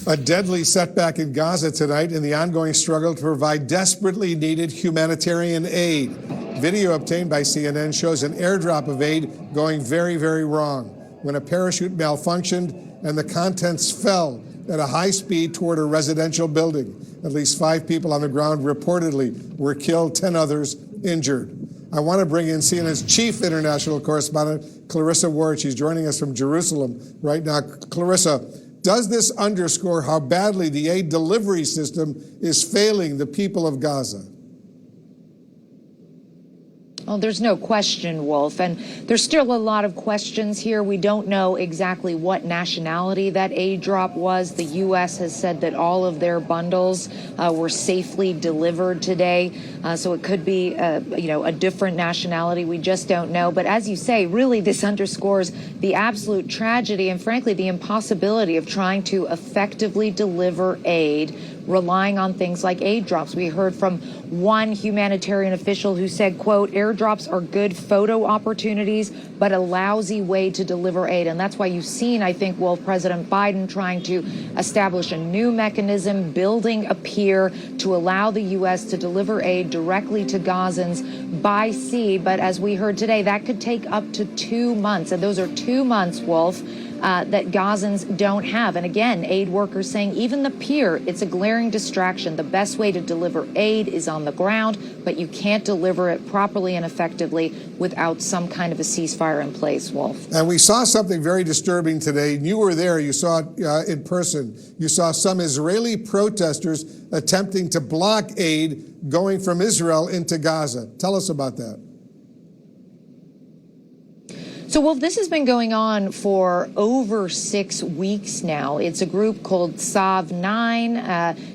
A deadly setback in Gaza tonight in the ongoing struggle to provide desperately needed humanitarian aid. Video obtained by CNN shows an airdrop of aid going very, very wrong when a parachute malfunctioned and the contents fell at a high speed toward a residential building. At least 5 people on the ground reportedly were killed, 10 others injured. I want to bring in CNN's chief international correspondent, Clarissa Ward. She's joining us from Jerusalem right now. Clarissa, does this underscore how badly the aid delivery system is failing the people of Gaza? Well, there's no question, Wolf, and there's still a lot of questions here. We don't know exactly what nationality that aid drop was. The U.S. has said that all of their bundles were safely delivered today, so it could be, a different nationality. We just don't know. But as you say, really, this underscores the absolute tragedy and, frankly, the impossibility of trying to effectively deliver aid relying on things like aid drops. We heard from one humanitarian official who said, quote, airdrops are good photo opportunities, but a lousy way to deliver aid. And that's why you've seen, I think, Wolf, President Biden trying to establish a new mechanism, building a pier to allow the U.S. to deliver aid directly to Gazans by sea. But as we heard today, that could take up to 2 months. And those are 2 months, Wolf, that Gazans don't have. And again, aid workers saying even the pier, it's a glaring distraction. The best way to deliver aid is on the ground, but you can't deliver it properly and effectively without some kind of a ceasefire in place, Wolf. And we saw something very disturbing today. You were there. You saw it in person. You saw some Israeli protesters attempting to block aid going from Israel into Gaza. Tell us about that. So, Wolf, this has been going on for over 6 weeks now. It's a group called Sav 9.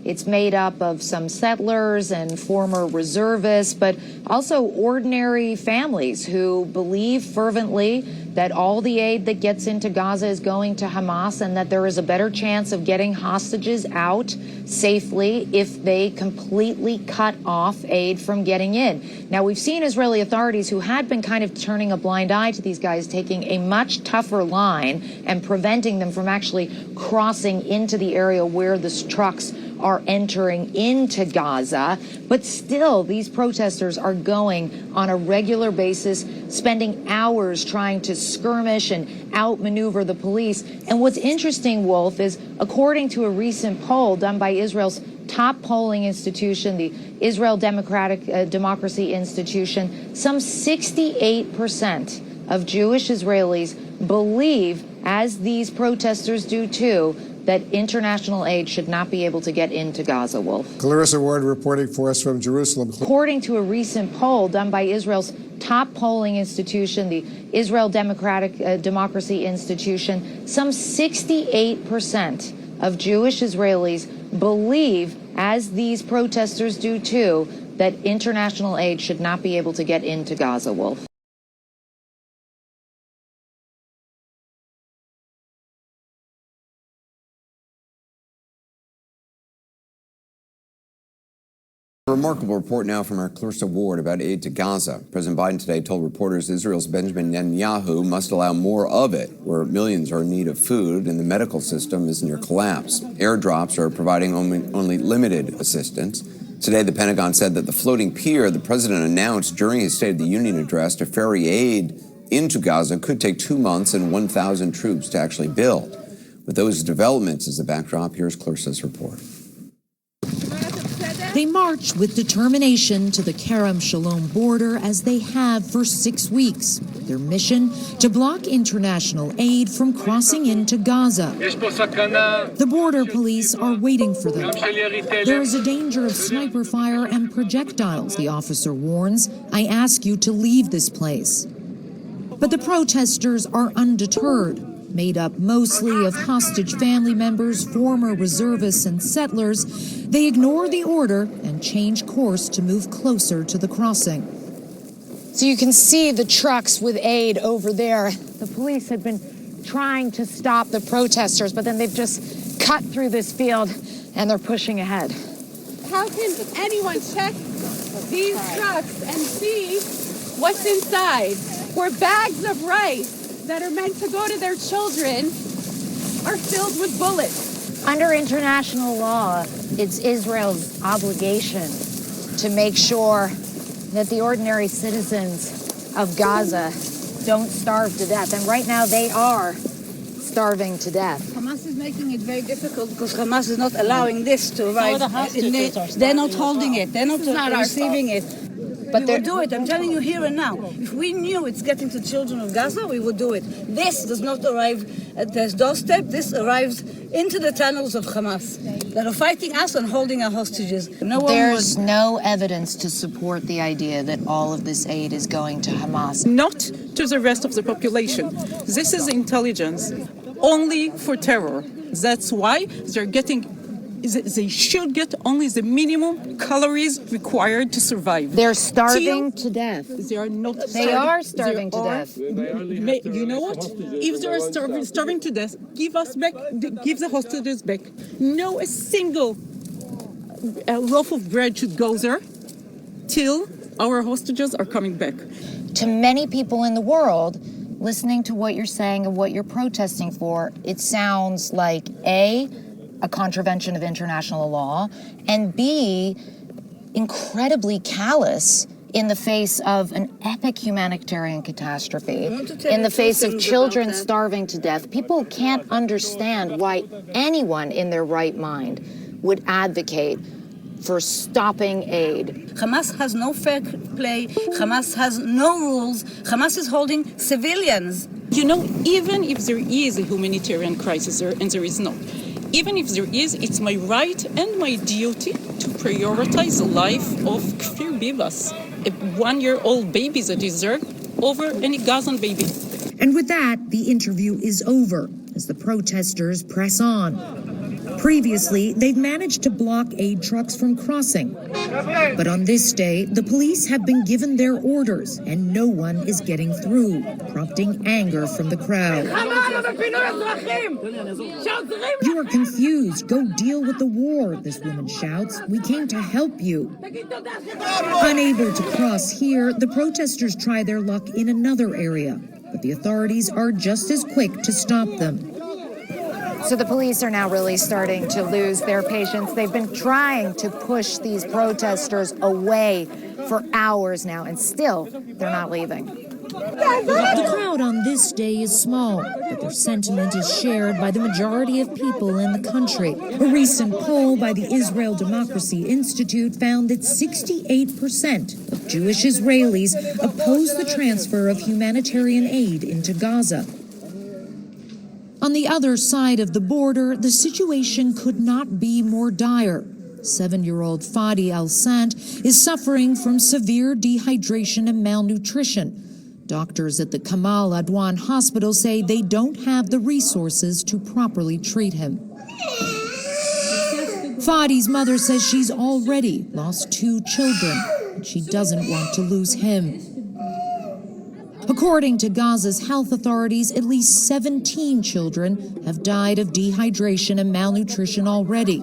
It's made up of some settlers and former reservists, but also ordinary families who believe fervently that all the aid that gets into Gaza is going to Hamas and that there is a better chance of getting hostages out safely if they completely cut off aid from getting in. Now, we've seen Israeli authorities who had been kind of turning a blind eye to these guys taking a much tougher line and preventing them from actually crossing into the area where the trucks are entering into Gaza. But still, these protesters are going on a regular basis, spending hours trying to skirmish and outmaneuver the police. And what's interesting, Wolf, is according to a recent poll done by Israel's top polling institution, the Israel Democracy Institution, some 68% of Jewish Israelis believe, as these protesters do too, that international aid should not be able to get into Gaza, Wolf. Clarissa Ward reporting for us from Jerusalem. According to a recent poll done by Israel's top polling institution, the Israel Democracy Institution, some 68% of Jewish Israelis believe, as these protesters do too, that international aid should not be able to get into Gaza, Wolf. A remarkable report now from our Clarissa Ward about aid to Gaza. President Biden today told reporters Israel's Benjamin Netanyahu must allow more of it, where millions are in need of food and the medical system is near collapse. Airdrops are providing only limited assistance. Today, the Pentagon said that the floating pier the president announced during his State of the Union address to ferry aid into Gaza could take 2 months and 1,000 troops to actually build. With those developments as the backdrop, here's Clarissa's report. They march with determination to the Kerem Shalom border as they have for 6 weeks. Their mission, to block international aid from crossing into Gaza. The border police are waiting for them. There is a danger of sniper fire and projectiles, the officer warns. I ask you to leave this place. But the protesters are undeterred. Made up mostly of hostage family members, former reservists, and settlers, they ignore the order and change course to move closer to the crossing. So you can see the trucks with aid over there. The police had been trying to stop the protesters, but then they've just cut through this field and they're pushing ahead. How can anyone check these trucks and see what's inside? Where bags of rice that are meant to go to their children are filled with bullets. Under international law, it's Israel's obligation to make sure that the ordinary citizens of Gaza don't starve to death. And right now they are starving to death. Hamas is making it very difficult because Hamas is not allowing this to arrive. They're not holding it. They're not receiving it. But we will do it. I'm telling you here and now. If we knew it's getting to children of Gaza, we would do it. This does not arrive at their doorstep. This arrives into the tunnels of Hamas that are fighting us and holding our hostages. There's no evidence to support the idea that all of this aid is going to Hamas. Not to the rest of the population. This is intelligence only for terror. That's why they should get only the minimum calories required to survive. They're starving to death. They are not. They are starving to death. You know what? If they are starving to death, give the hostages back. No, a single loaf of bread should go there till our hostages are coming back. To many people in the world, listening to what you're saying and what you're protesting for, it sounds like A, a contravention of international law, and B, incredibly callous in the face of an epic humanitarian catastrophe, in the face of children starving to death. People can't understand why anyone in their right mind would advocate for stopping aid. Hamas has no fair play. Hamas has no rules. Hamas is holding civilians. You know, even if there is a humanitarian crisis there, and there is not, even if there is, it's my right and my duty to prioritize the life of Kfir Bibas, a 1-year-old baby that is there, over any Gazan baby. And with that, the interview is over as the protesters press on. Previously, they've managed to block aid trucks from crossing. But on this day, the police have been given their orders and no one is getting through, prompting anger from the crowd. You are confused. Go deal with the war, this woman shouts. We came to help you. Unable to cross here, the protesters try their luck in another area, but the authorities are just as quick to stop them. So the police are now really starting to lose their patience. They've been trying to push these protesters away for hours now, and still they're not leaving. The crowd on this day is small, but their sentiment is shared by the majority of people in the country. A recent poll by the Israel Democracy Institute found that 68% of Jewish Israelis oppose the transfer of humanitarian aid into Gaza. On the other side of the border, the situation could not be more dire. 7-year-old Fadi Al-Sant is suffering from severe dehydration and malnutrition. Doctors at the Kamal Adwan hospital say they don't have the resources to properly treat him. Fadi's mother says she's already lost 2 children, and she doesn't want to lose him. According to Gaza's health authorities, at least 17 children have died of dehydration and malnutrition already.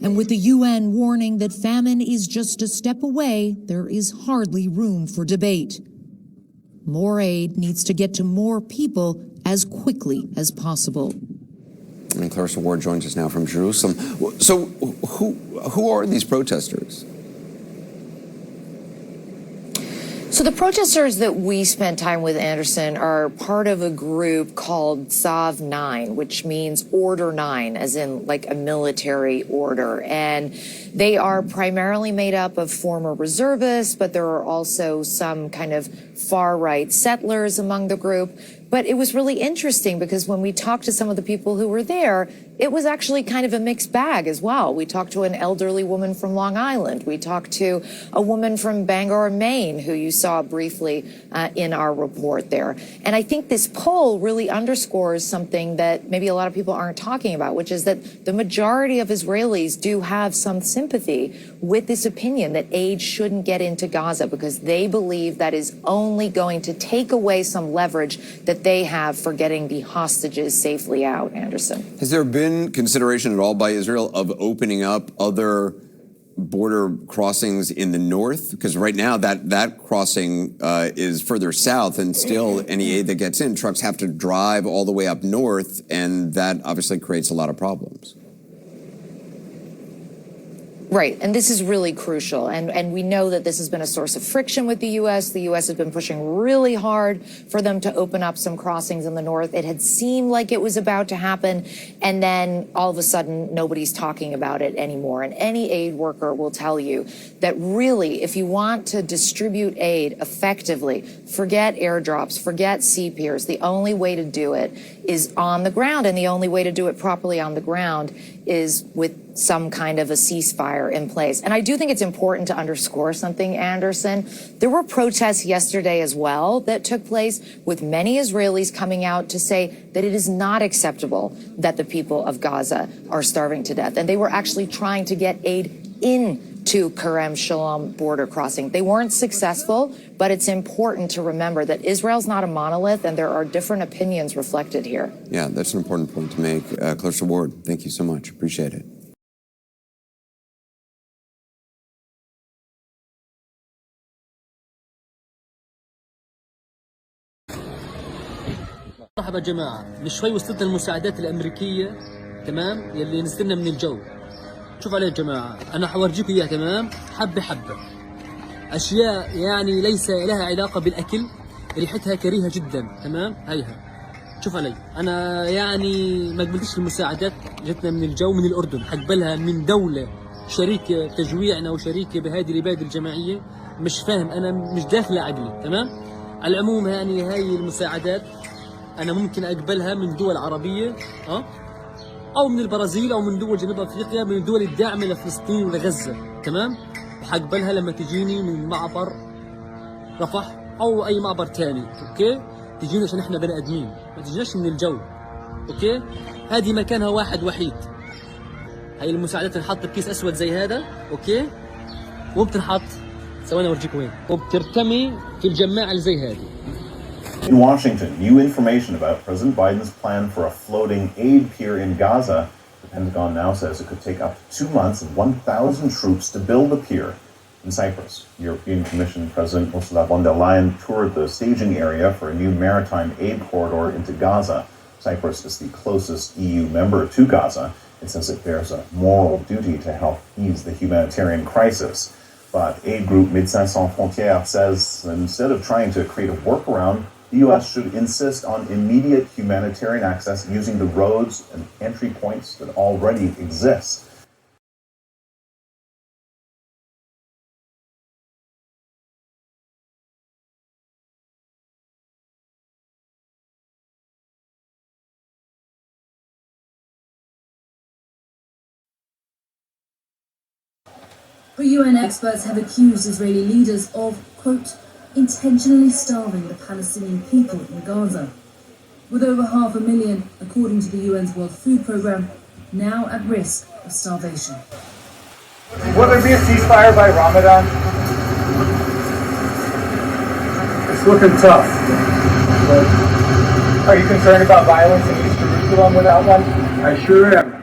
And with the UN warning that famine is just a step away, there is hardly room for debate. More aid needs to get to more people as quickly as possible. And Clarissa Ward joins us now from Jerusalem. So who are these protesters? So the protesters that we spent time with, Anderson, are part of a group called Sav 9, which means Order 9, as in like a military order. And they are primarily made up of former reservists, but there are also some kind of far-right settlers among the group. But it was really interesting because when we talked to some of the people who were there, it was actually kind of a mixed bag as well. We talked to an elderly woman from Long Island. We talked to a woman from Bangor, Maine, who you saw briefly in our report there. And I think this poll really underscores something that maybe a lot of people aren't talking about, which is that the majority of Israelis do have some sympathy with this opinion that aid shouldn't get into Gaza because they believe that is only going to take away some leverage that they have for getting the hostages safely out, Anderson. Has there been consideration at all by Israel of opening up other border crossings in the north? Because right now that crossing is further south, and still any aid that gets in, trucks have to drive all the way up north, and that obviously creates a lot of problems. Right, and this is really crucial, and we know that this has been a source of friction with the U.S. The U.S. has been pushing really hard for them to open up some crossings in the north. It had seemed like it was about to happen, and then all of a sudden, nobody's talking about it anymore. And any aid worker will tell you that really, if you want to distribute aid effectively, forget airdrops, forget sea piers. The only way to do it is on the ground, and the only way to do it properly on the ground is with some kind of a ceasefire in place. And I do think it's important to underscore something, Anderson. There were protests yesterday as well that took place, with many Israelis coming out to say that it is not acceptable that the people of Gaza are starving to death. And they were actually trying to get aid into Kerem Shalom border crossing. They weren't successful, but it's important to remember that Israel's not a monolith, and there are different opinions reflected here. Yeah, that's an important point to make. Clarissa Ward, thank you so much. Appreciate it. مرحبا جماعة، من شوي وصلتنا المساعدات الأمريكية تمام يلي نزلنا من الجو. شوف عليه يا جماعة، أنا حورجيكم إياها تمام حبة حبة. أشياء يعني ليس لها علاقة بالأكل، ريحتها كريهة جدا تمام. هيها شوف علي، أنا يعني ما قبلتش المساعدات، جتنا من الجو من الأردن، حقبلها من دولة شريكة تجويعنا وشريكة بهذه الإبادة الجماعية. مش فاهم، أنا مش داخلة عقلي تمام. على العموم يعني هاي المساعدات أنا ممكن أقبلها من دول عربية أو من البرازيل أو من دول جنوب أفريقيا، من الدول الداعمة لفلسطين ولغزة تمام. وحقبلها لما تجيني من معبر رفح أو أي معبر تاني، أوكي؟ تجينا عشان إحنا بني آدمين، ما تجيناش من الجو، أوكي؟ هذه مكانها واحد وحيد. هاي المساعدات تنحط بكيس أسود زي هذا، أوكي؟ وبتنحط، ثواني أورجيكم وين، وبترتمي في الجماعة اللي زي هذه. In Washington, new information about President Biden's plan for a floating aid pier in Gaza. The Pentagon now says it could take up to 2 months and 1,000 troops to build the pier in Cyprus. European Commission President Ursula von der Leyen toured the staging area for a new maritime aid corridor into Gaza. Cyprus is the closest EU member to Gaza. It says it bears a moral duty to help ease the humanitarian crisis. But aid group Médecins Sans Frontières says instead of trying to create a workaround, the U.S. should insist on immediate humanitarian access using the roads and entry points that already exist. But UN experts have accused Israeli leaders of, quote, intentionally starving the Palestinian people in Gaza, with over 500,000, according to the UN's World Food Programme, now at risk of starvation. Will there be a ceasefire by Ramadan? It's looking tough. But are you concerned about violence in East Jerusalem without one? I sure am.